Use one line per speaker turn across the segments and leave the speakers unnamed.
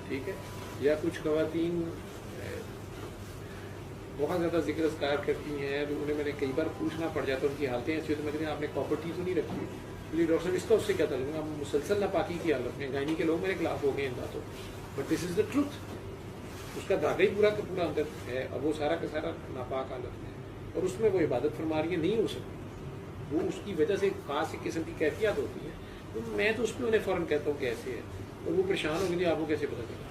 ٹھیک ہے. یا کچھ خواتین بہت زیادہ ذکر اذکار کرتی ہیں، انہیں میں نے کئی بار پوچھنا پڑ جاتا ہے، ان کی حالتیں ایسی ہوتی ہیں. میں کہتے ہیں آپ نے پراپرٹی تو نہیں رکھی ہوئی؟ ڈاکٹر صاحب اس کا اس سے کیا تعلق ہے؟ ہم مسلسل ناپاکی کی حالت میں، گائنی کے لوگ میرے خلاف ہو گئے ان باتوں، but this is the truth. اس کا دھاگا ہی پورا کا پورا اندر ہے، اور وہ سارا کا سارا ناپاک حالت میں ہے، اور اس میں وہ عبادت فرما رہی ہے. نہیں ہو سکتی. وہ اس کی وجہ سے ایک خاص ایک قسم کی کیفیت ہوتی ہے. تو میں تو اس پہ انہیں فوراً کہتا ہوں کیسے ہے، اور وہ پریشان ہو گئی آپ کو کیسے پتہ چلا؟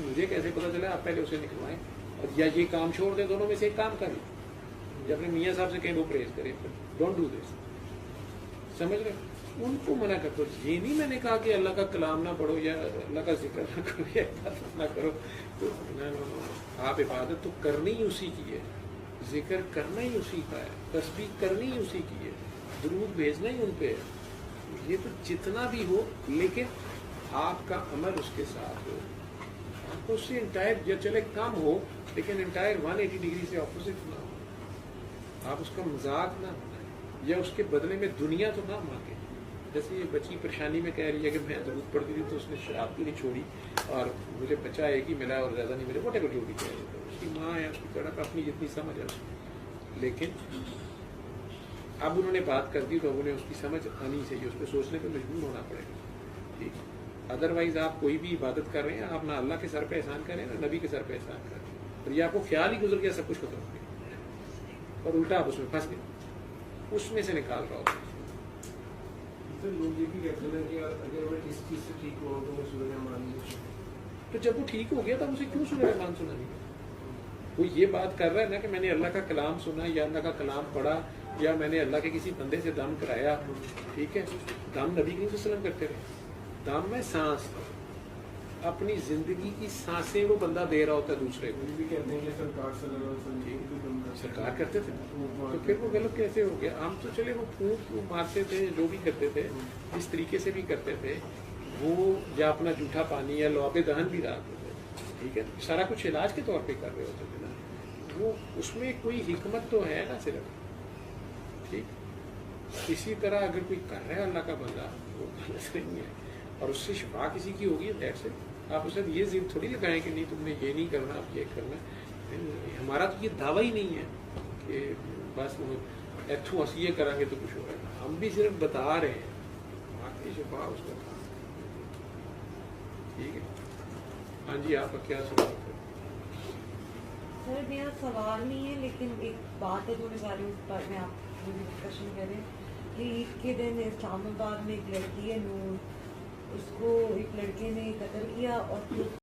مجھے کیسے پتہ چلا؟ آپ پہلے اسے نکلوائیں، اور یا یہ کام چھوڑ دیں، دونوں میں سے ایک کام کر لیں. یا اپنے میاں صاحب سے کہیں وہ پریز کریں، ڈونٹ ڈو دس. سمجھ رہے؟ ان کو منع کر دو. یہ نہیں میں نے کہا کہ اللہ کا کلام نہ پڑھو یا اللہ کا ذکر نہ کرو یا عبادت نہ کرو. تو آپ عبادت تو کرنی ہی اسی کی ہے، ذکر کرنا ہی اسی کا ہے، تسبیح کرنی ہی اسی کی ہے، درود بھیجنا ہی ان پہ ہے. یہ تو جتنا بھی ہو، لیکن آپ کا عمل اس کے ساتھ ہو. آپ کو اس سے انٹائر یا چلے کم ہو، لیکن انٹائر 180 ڈگری سے اپوزٹ نہ ہو. آپ اس کا مذاق نہ بنائیں، یا اس کے بدلے میں دنیا تو نہ مانگیں. جیسے یہ بچی پریشانی میں کہہ رہی ہے کہ میں ضرورت پڑتی تھی تو اس نے شراب بھی نہیں چھوڑی، اور مجھے بچہ ایک ہی ملا اور زیادہ نہیں ملا، واٹ ایور جو بھی کہہ رہے تھے. اس کی ماں ہے، اس کی کڑک اپنی جتنی سمجھ ہے اس کی. لیکن اب انہوں نے بات کر دی تو اب انہیں اس کی سمجھ آنی چاہیے، اس پہ سوچنے پہ مجبور ہونا پڑے گا. ٹھیک. ادروائز آپ کوئی بھی عبادت کر رہے ہیں، آپ نہ اللہ کے سر پہ احسان کریں نہ نبی کے سر پہ احسان کریں، اور یہ آپ کو خیال ہی گزر گیا سب کچھ ختم ہو گیا، اور الٹا آپ اس میں پھنس گئے، اس میں سے نکال رہا ہو.
لوگ یہ بھی کہتے ہیں کہ اگر میں کسی چیز سے ٹھیک ہوا تو میں سورہ رحمان
تو جب وہ ٹھیک ہو گیا تب اسے کیوں سورہ رحمان سنانی؟ وہ یہ بات کر رہا ہے نا کہ میں نے اللہ کا کلام سنا یا اللہ کا کلام پڑھا یا میں نے اللہ کے کسی بندے سے دم کرایا. ٹھیک ہے، دم نبی کریم صلی اللہ علیہ وسلم کرتے رہے. دم میں سانس، اپنی زندگی کی سانسیں وہ بندہ دے رہا ہوتا ہے دوسرے کو.
بھی کہتے ہیں کہ سرکار صلی اللہ علیہ وسلم
سرکار کرتے تھے، تو پھر وہ غلط کیسے ہو گیا؟ ہم تو چلے وہ پھونک مارتے تھے، جو بھی کرتے تھے جس طریقے سے بھی کرتے تھے وہ، یا اپنا جھوٹا پانی یا لعاب دہن بھی ڈالتے تھے. ٹھیک ہے، سارا کچھ علاج کے طور پہ کر رہے ہوتے تھے نا. وہ اس میں کوئی حکمت تو ہے نا صرف. ٹھیک. اسی طرح اگر کوئی کر رہا ہے اللہ کا بندہ، وہ غلط نہیں ہے، اور اس سے شفا کسی کی ہوگی، دیٹ سے آپ اسے یہ ضد تھوڑی لگائیں کہ نہیں تم نے یہ نہیں کرنا، اب یہ کرنا. ہمارا تو یہ دعویٰ ہی نہیں ہے کہ بس ایتھوں اسی یہ کریں گے تو کچھ ہو رہا ہے. ہم بھی صرف بتا رہے ہیں، باقی شفا اس کا کام. ٹھیک ہے. ہاں جی، آپ کا کیا سوال ہے؟
سر میرا سوال نہیں ہے، لیکن ایک بات ہے جو میں میں آپ کو ڈسکشن کریں کہ عید کے دن اسلام آباد میں ایک لڑکی ہے نور، اس کو ایک لڑکے نے قتل کیا اور